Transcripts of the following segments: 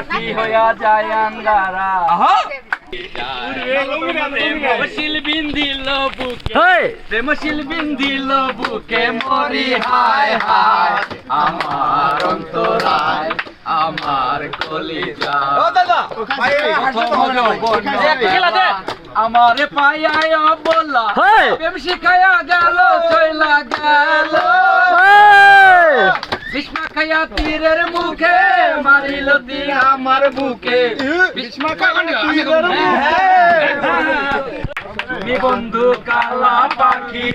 রাতি হইয়া যায় আঙ্গারা প্রেমশীল বিন্দিল বুকে প্রেমশীল বিন্দিল বুকে মরি হায় হায় আমার অন্তরায় আমার কলিজা আমারে পাইয়ায় বললা প্রেম শিখায়া গেল চইলা গেল বিষ্মা খায়া তীরের মুখে মারিল তীর আমার বুকে বিষ্মা খায়া তীরের মুখে তুমি বন্ধু কালা পাখি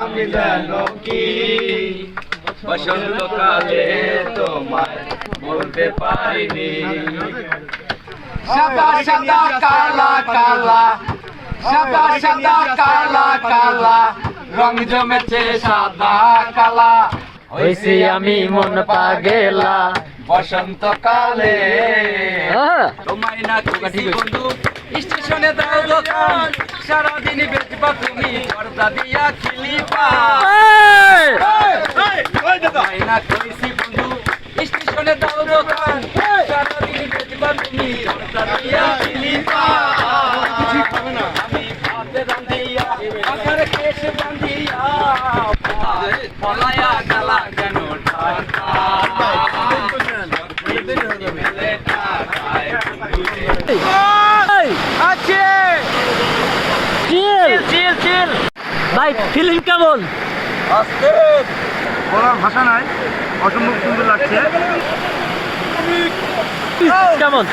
আমি জানো কি বসন্তকালে তোমায় বলতে পারিনি সাদা সাদা কালা কালা সাদা সাদা কালা কালা রং জমেছে সাদা কালা হইছি আমি মন পাগেলা বসন্তকালে তোমায় না খুশি বন্ধু স্টেশনে দাও দোকান সারাদিন বেচবা তুমি পর্দা দিয়া খিলিপা তোমায় না খুশি বন্ধু স্টেশনে দাও দোকান সারাদিন বেচবা তুমি পর্দা দিয়া খিলিপা আমি ভাতে রান্ধিয়া আখার কেশ বান্ধিয়া পলায়া গালা কেন ঢাকা ভাই ফিল্ম কেমন? বলার ভাষা নাই, অসম্ভব সুন্দর লাগছে। কেমন?